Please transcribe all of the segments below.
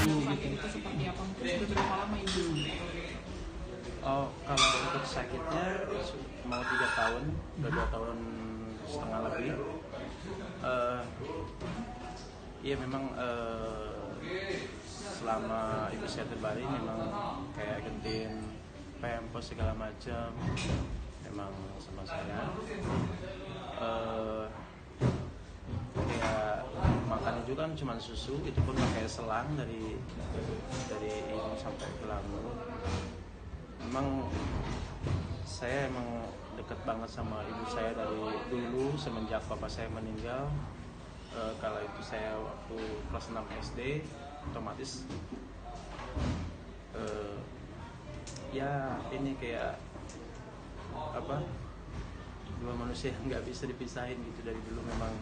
sakit itu seperti apa? Mungkin sudah berapa lama ibu? Oh, kalau untuk sakitnya mau 3 tahun, udah 2 tahun setengah lebih. Iya memang selama ibu saya terbaring memang kayak gentin pempes segala macam memang sama saya. Kayak makannya juga kan cuma susu, itu pun pakai selang dari ini sampai ke lambung. Memang saya emang deket banget sama ibu saya dari dulu semenjak papa saya meninggal. Kalau itu saya waktu kelas 6 SD, otomatis ya ini kayak apa, dua manusia yang nggak bisa dipisahin gitu. Dari dulu memang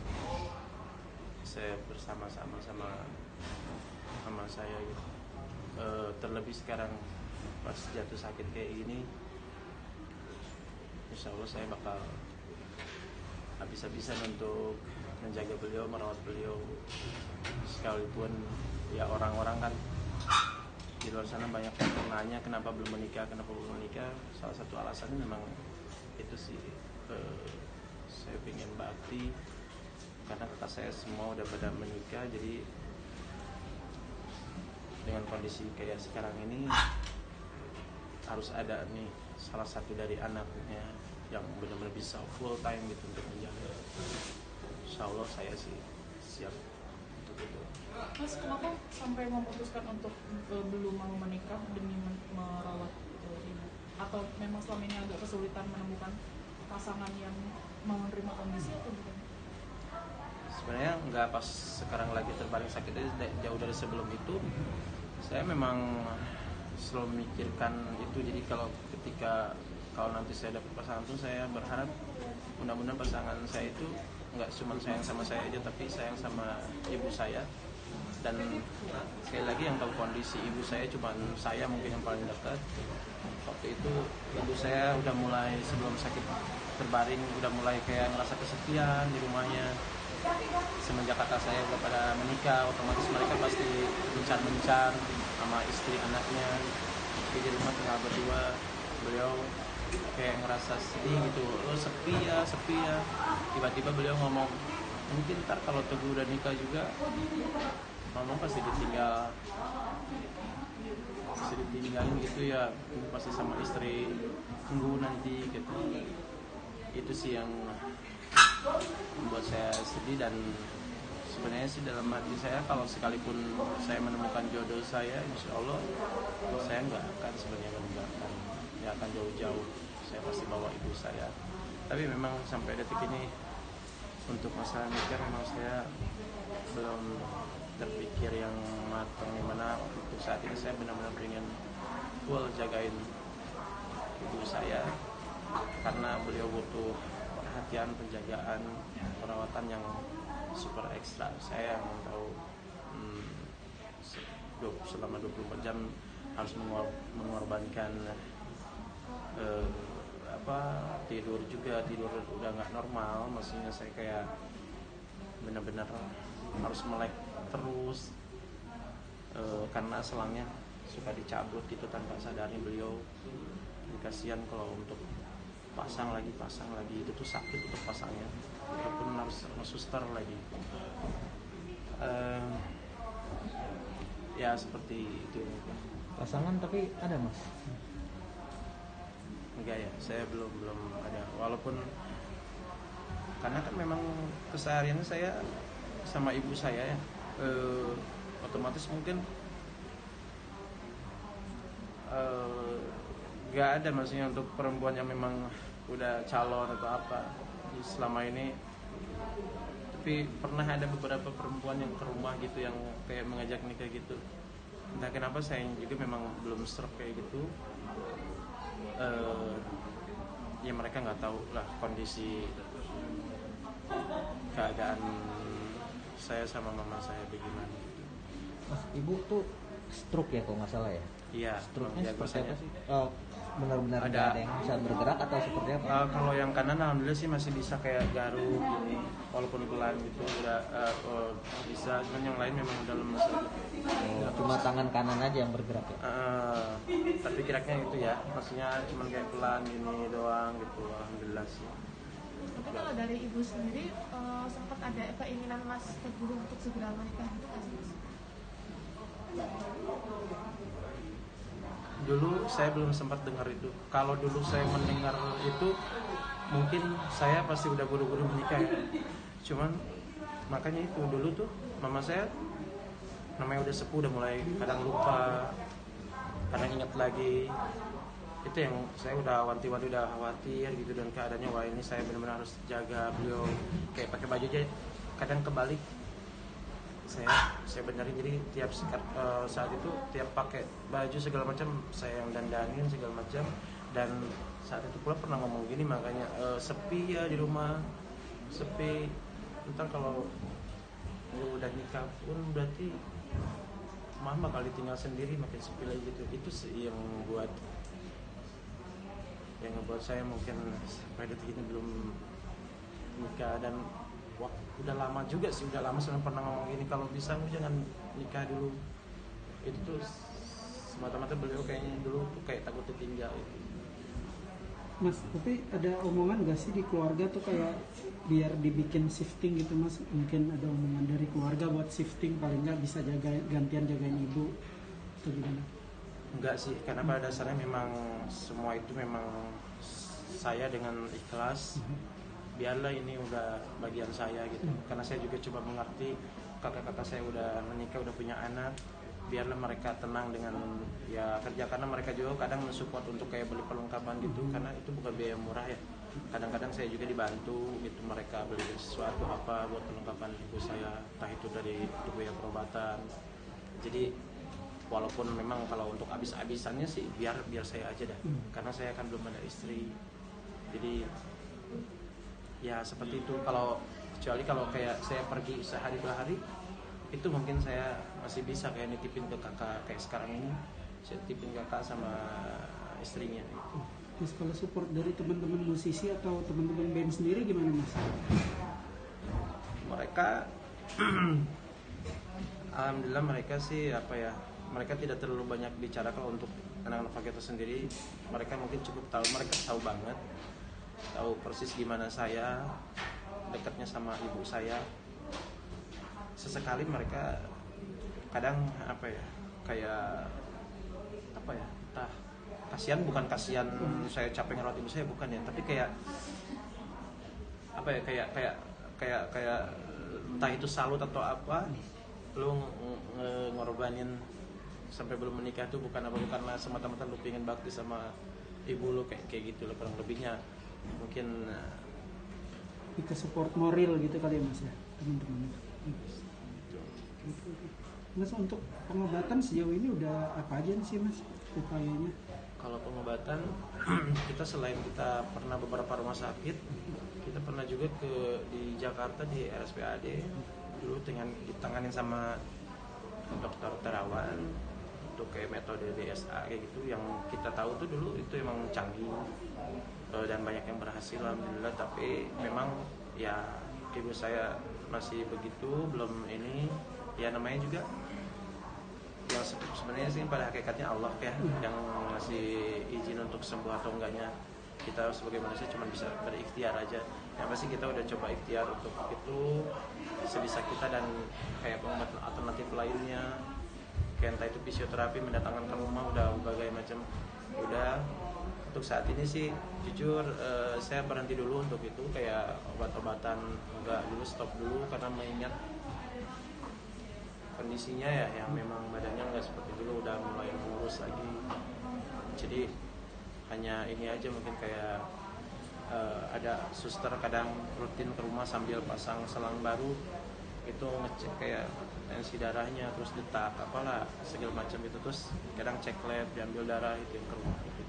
saya bersama-sama sama saya gitu. Terlebih sekarang pas jatuh sakit kayak gini, insya Allah saya bakal habis-habisan untuk menjaga beliau, merawat beliau. Sekalipun ya orang-orang kan di luar sana banyak yang nanya kenapa belum menikah. Salah satu alasannya memang itu sih, saya ingin bakti karena kakak saya semua udah pada menikah. Jadi dengan kondisi kayak sekarang ini harus ada nih salah satu dari anaknya yang benar-benar bisa full time gitu untuk menjaga. Insya Allah saya sih siap untuk itu. Mas, kenapa sampai memutuskan untuk belum mau menikah demi merawat ibu? Atau memang selama ini agak kesulitan menemukan pasangan yang mau menerima kondisi atau bukan? Sebenarnya nggak pas sekarang lagi terbaring sakit, jauh dari sebelum itu saya memang selalu memikirkan itu. Jadi kalau nanti saya dapat pasangan tuh saya berharap mudah-mudahan pasangan saya itu nggak cuma sayang sama saya aja, tapi sayang sama ibu saya. Dan sekali lagi yang tahu kondisi ibu saya cuma saya mungkin yang paling dekat. Waktu itu ibu saya udah mulai, sebelum sakit terbaring, udah mulai kayak ngerasa kesepian di rumahnya. Semenjak kakak saya udah pada menikah, otomatis mereka pasti mencar sama istri anaknya. Jadi di rumah tinggal berdua, beliau kayak ngerasa sedih gitu, sepi ya. Tiba-tiba beliau ngomong, mungkin ntar kalau Teguh udah nikah juga mama pasti ditinggalin gitu ya, pasti sama istri tunggu nanti gitu. Itu sih yang membuat saya sedih. Dan sebenarnya sih dalam hati saya, kalau sekalipun saya menemukan jodoh saya, insya Allah saya nggak akan sebenarnya meninggalkan, nggak akan jauh-jauh. Saya pasti bawa ibu saya. Tapi memang sampai detik ini untuk masalah nikah memang saya belum terpikir yang matang, dimana untuk saat ini saya benar-benar ingin full jagain ibu saya, karena beliau butuh perhatian, penjagaan, perawatan yang super ekstra. Saya yang tahu selama 24 jam harus mengorbankan tidur udah nggak normal. Maksudnya saya kayak benar-benar harus melek terus, karena selangnya suka dicabut gitu tanpa sadarnya beliau. Kasihan kalau untuk pasang lagi itu tuh sakit untuk pasangnya, walaupun harus sama suster lagi. Ya seperti itu. Pasangan tapi ada mas? Enggak ya, saya belum ada. Walaupun karena kan memang kesehariannya saya sama ibu saya ya, otomatis mungkin nggak ada maksudnya untuk perempuan yang memang udah calon atau apa selama ini. Tapi pernah ada beberapa perempuan yang ke rumah gitu yang kayak mengajak nikah gitu. Entah kenapa saya juga memang belum stroke kayak gitu. Ya mereka nggak tahu lah kondisi keadaan saya sama mama saya bagaimana gitu. Mas, ibu tuh stroke ya kalau nggak salah ya. Iya, Stroke-nya seperti diagnosanya. apa sih? Benar-benar nggak Ada- ada yang bisa bergerak atau seperti apa? Kalau yang kanan alhamdulillah sih masih bisa kayak garuk gini, walaupun pelan gitu udah bisa, cuman yang lain memang udah lemes aja. Oh, cuma tangan kanan aja yang bergerak ya. Tapi geraknya itu ya, maksudnya cuman kayak pelan gini doang gitu, alhamdulillah sih. Tapi kalau dari ibu sendiri sempat ada keinginan Mas Teguh untuk segera menikah gitu nggak sih, Mas? Dulu saya belum sempat dengar itu. Kalau dulu saya mendengar itu, mungkin saya pasti udah buru-buru menikah ya. Cuman makanya itu dulu tuh mama saya namanya udah sepuh, udah mulai kadang lupa, kadang ingat lagi. Itu yang saya udah wanti-wanti, udah khawatir gitu, dan keadaannya wah ini saya benar-benar harus jaga beliau. Kayak pakai baju aja kadang kebalik, saya benerin. Jadi tiap saat itu tiap pakai baju segala macam saya yang dandanin segala macam. Dan saat itu pula pernah ngomong gini, makanya sepi ya di rumah, sepi. Ntar kalau udah nikah pun berarti mama bakal ditinggal sendiri, makin sepi lagi gitu. Itu sih yang ngebuat saya mungkin sampai detik ini belum nikah. Dan wah, udah lama juga sih, udah lama sebenarnya pernah ngomong gini, kalau bisa lu jangan nikah dulu. Itu tuh semata-mata beliau kayaknya dulu tuh kayak takut ditinggal gitu. Mas, tapi ada omongan gak sih di keluarga tuh kayak biar dibikin shifting gitu Mas? Mungkin ada omongan dari keluarga buat shifting, paling nggak bisa gantian jagain ibu atau gimana? Enggak sih, karena pada dasarnya memang semua itu memang saya dengan ikhlas. Biarlah ini udah bagian saya gitu. Karena saya juga coba mengerti kakak-kakak saya udah menikah, udah punya anak. Biarlah mereka tenang dengan ya kerja, karena mereka juga kadang mensupport untuk kayak beli perlengkapan gitu, karena itu bukan biaya murah ya. Kadang-kadang saya juga dibantu gitu, mereka beli sesuatu apa buat perlengkapan ibu saya, entah itu dari biaya perobatan. Jadi walaupun memang kalau untuk habis-habisannya sih biar saya aja dah, karena saya kan belum ada istri. Jadi ya seperti itu. Kecuali kalau kayak saya pergi sehari 2 hari, itu mungkin saya masih bisa kayak nitipin ke kakak, kayak sekarang ini saya nitipin kakak sama istrinya gitu. Mas, kalau support dari teman-teman musisi atau teman-teman band sendiri gimana Mas? Mereka alhamdulillah mereka sih mereka tidak terlalu banyak bicara. Kalau untuk anak-anak Vagator sendiri, mereka mungkin cukup tahu, mereka tahu banget, tahu persis gimana saya dekatnya sama ibu saya. Sesekali mereka kadang entah kasihan, bukan kasihan saya capek ngerawat ibu saya, bukan ya, tapi kayak entah itu salut atau apa, lu ngorbanin sampai belum menikah tuh bukanlah semata-mata lu pengen bakti sama ibu lu, kayak gitu loh kurang lebihnya. Mungkin Ke support moral gitu kali ya Mas ya, teman-teman. Mas, untuk pengobatan sejauh ini udah apa aja sih Mas upayanya? kalau pengobatan kita selain kita pernah beberapa rumah sakit, kita pernah juga di Jakarta di RSPAD dulu dengan ditanganin sama dokter Terawan untuk kayak metode DSA kayak gitu, yang kita tahu tuh dulu itu emang canggih dan banyak yang berhasil alhamdulillah. Tapi memang ya ibu saya masih begitu, belum ini ya, namanya juga yang sebenarnya sih pada hakikatnya Allah ya yang ngasih izin untuk sembuh atau enggaknya. Kita sebagai manusia cuma bisa berikhtiar aja. Yang pasti kita udah coba ikhtiar untuk itu sebisa kita, dan kayak pengobatan alternatif lainnya, kayak entah itu fisioterapi, mendatangkan ke rumah, udah berbagai macam. Udah untuk saat ini sih jujur saya berhenti dulu untuk itu, kayak obat-obatan enggak dulu, stop dulu, karena mengingat kondisinya ya yang memang badannya nggak seperti dulu, udah mulai mengurus lagi. Jadi hanya ini aja, mungkin kayak ada suster kadang rutin ke rumah sambil pasang selang baru, itu ngecek kayak tensi darahnya, terus detak apalah segala macam itu, terus kadang cek lab, diambil darah, itu yang ke rumah gitu.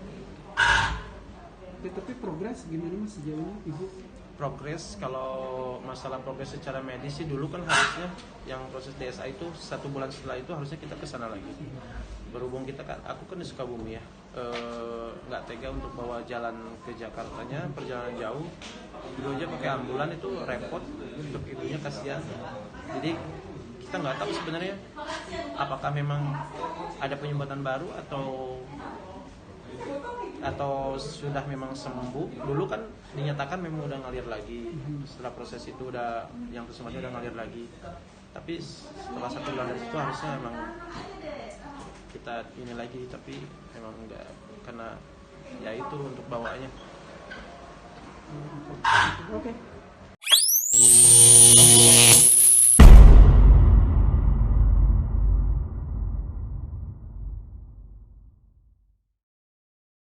Tapi progres gimana Mas sejauh ini ibu? progres, kalau masalah progres secara medis sih dulu kan harusnya yang proses DSA itu 1 bulan setelah itu harusnya kita ke sana lagi. Berhubung kita kan, aku kan di Sukabumi ya, nggak tega untuk bawa jalan ke Jakartanya, perjalanan jauh. Dulu aja pakai ambulan itu repot, untuk ibunya kasihan. Jadi kita nggak tahu sebenarnya apakah memang ada penyumbatan baru atau sudah memang sembuh. Dulu kan dinyatakan memang udah ngalir lagi, setelah proses itu udah yang tersebutnya udah ngalir lagi, tapi setelah 1 bulan dari itu harusnya memang kita ini lagi, tapi memang enggak, karena ya itu untuk bawanya. Oke.